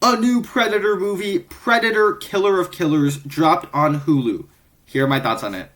A new Predator movie, Predator Killer of Killers, dropped on Hulu. Here are my thoughts on it.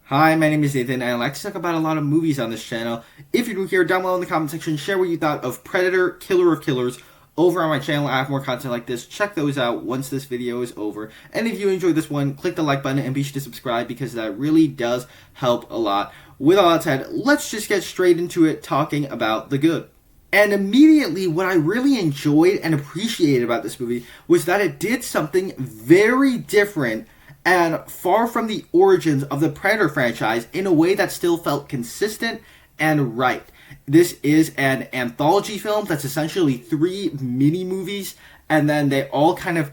Hi, my name is Nathan, and I like to talk about a lot of movies on this channel. If you're new here, down below in the comment section, share what you thought of Predator Killer of Killers. Over on my channel, I have more content like this. Check those out once this video is over. And if you enjoyed this one, click the like button and be sure to subscribe because that really does help a lot. With all that said, let's just get straight into it talking about the good. And immediately, what I really enjoyed and appreciated about this movie was that it did something very different and far from the origins of the Predator franchise in a way that still felt consistent and right. This is an anthology film that's essentially 3 mini-movies, and then they all kind of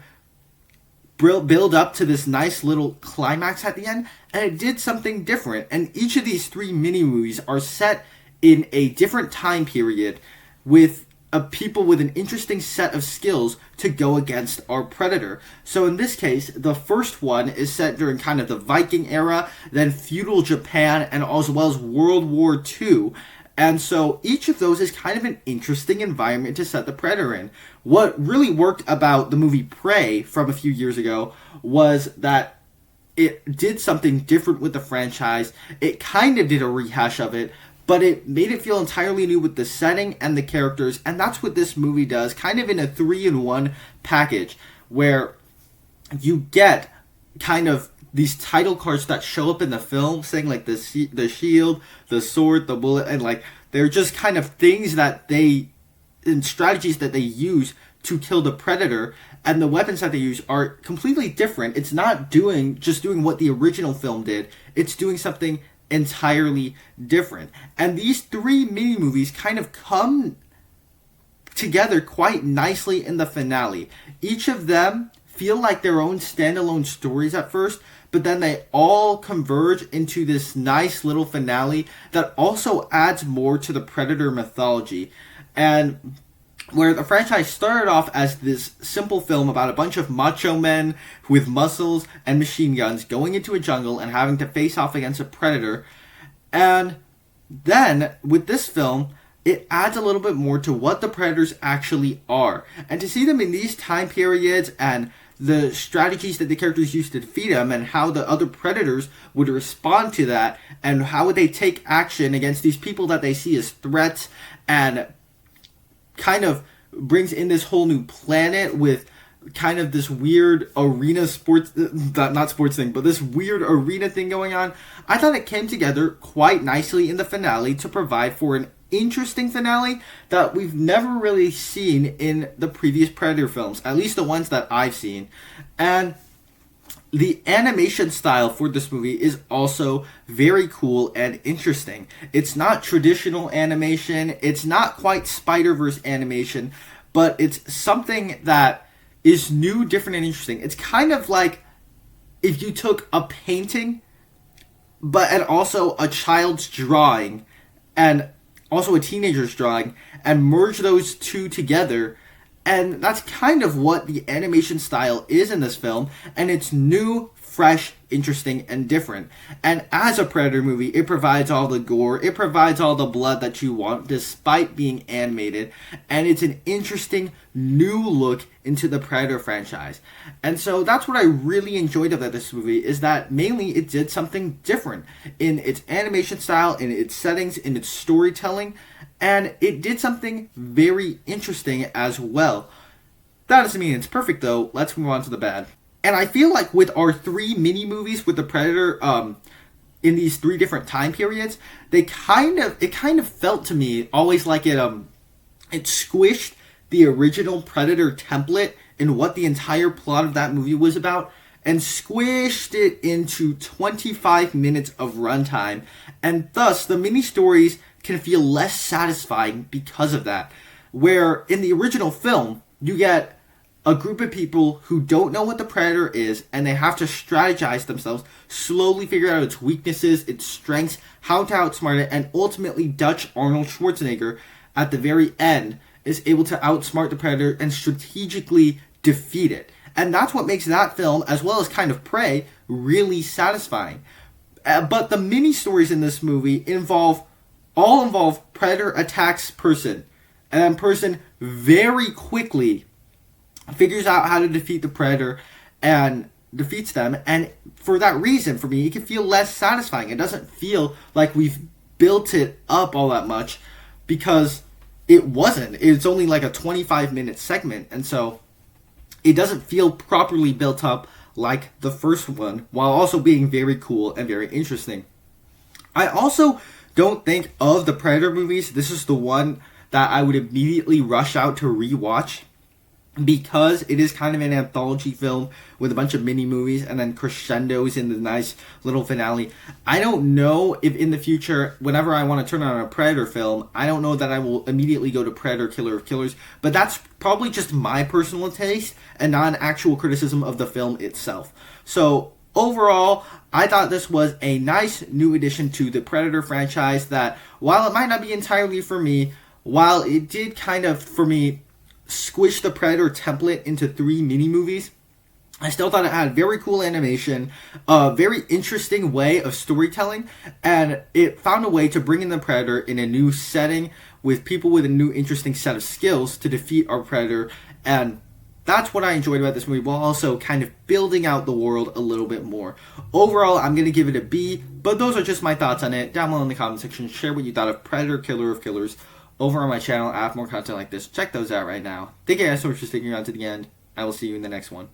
build up to this nice little climax at the end, and it did something different. And each of these 3 mini-movies are set in a different time period with people with an interesting set of skills to go against our Predator. So in this case, the first one is set during kind of the Viking era, then feudal Japan, and as well as World War II. And so each of those is kind of an interesting environment to set the Predator in. What really worked about the movie Prey from a few years ago was that it did something different with the franchise. It kind of did a rehash of it, but it made it feel entirely new with the setting and the characters, and that's what this movie does, kind of in a 3-in-1 package, where you get kind of these title cards that show up in the film, saying like the shield, the sword, the bullet, and like they're just kind of things that and strategies that they use to kill the Predator, and the weapons that they use are completely different. It's not just doing what the original film did, it's doing something entirely different. And these 3 mini movies kind of come together quite nicely in the finale. Each of them feel like their own standalone stories at first, but then they all converge into this nice little finale that also adds more to the Predator mythology. And where the franchise started off as this simple film about a bunch of macho men with muscles and machine guns going into a jungle and having to face off against a Predator. And then, with this film, it adds a little bit more to what the Predators actually are. And to see them in these time periods and the strategies that the characters use to defeat them and how the other Predators would respond to that and how would they take action against these people that they see as threats, and kind of brings in this whole new planet with kind of this weird arena not sports thing, but this weird arena thing going on. I thought it came together quite nicely in the finale to provide for an interesting finale that we've never really seen in the previous Predator films, at least the ones that I've seen. And the animation style for this movie is also very cool and interesting. It's not traditional animation, it's not quite Spider-Verse animation, but it's something that is new, different, and interesting. It's kind of like if you took a painting and also a child's drawing and also a teenager's drawing, and merge those two together. And that's kind of what the animation style is in this film, and it's new, fresh, interesting, and different. And as a Predator movie, it provides all the gore, it provides all the blood that you want, despite being animated, and it's an interesting, new look into the Predator franchise. And so that's what I really enjoyed about this movie, is that mainly it did something different in its animation style, in its settings, in its storytelling, and it did something very interesting as well. That doesn't mean it's perfect though. Let's move on to the bad. And I feel like with our 3 mini movies with the Predator in these 3 different time periods, it kind of felt to me always like it squished the original Predator template and what the entire plot of that movie was about, and squished it into 25 minutes of runtime, and thus the mini stories can feel less satisfying because of that. Where in the original film, you get a group of people who don't know what the Predator is, and they have to strategize themselves, slowly figure out its weaknesses, its strengths, how to outsmart it, and ultimately Dutch Arnold Schwarzenegger at the very end is able to outsmart the Predator and strategically defeat it. And that's what makes that film, as well as kind of Prey, really satisfying. But the mini stories in this movie involve all involve predator attacks person, and then person very quickly figures out how to defeat the predator and defeats them. And for that reason, for me, it can feel less satisfying. It doesn't feel like we've built it up all that much, because it wasn't. It's only like a 25-minute segment, and so it doesn't feel properly built up like the first one, while also being very cool and very interesting. I also don't think of the Predator movies, this is the one that I would immediately rush out to rewatch, because it is kind of an anthology film with a bunch of mini movies and then crescendos in the nice little finale. I don't know if in the future, whenever I want to turn on a Predator film, I don't know that I will immediately go to Predator Killer of Killers, but that's probably just my personal taste and not an actual criticism of the film itself. So overall, I thought this was a nice new addition to the Predator franchise that, while it might not be entirely for me, while it did kind of, for me, squish the Predator template into 3 mini movies, I still thought it had very cool animation, a very interesting way of storytelling, and it found a way to bring in the Predator in a new setting with people with a new interesting set of skills to defeat our Predator. And that's what I enjoyed about this movie, while also kind of building out the world a little bit more. Overall, I'm going to give it a B, but those are just my thoughts on it. Down below in the comment section, share what you thought of Predator Killer of Killers. Over on my channel, I have more content like this. Check those out right now. Thank you guys so much for sticking around to the end. I will see you in the next one.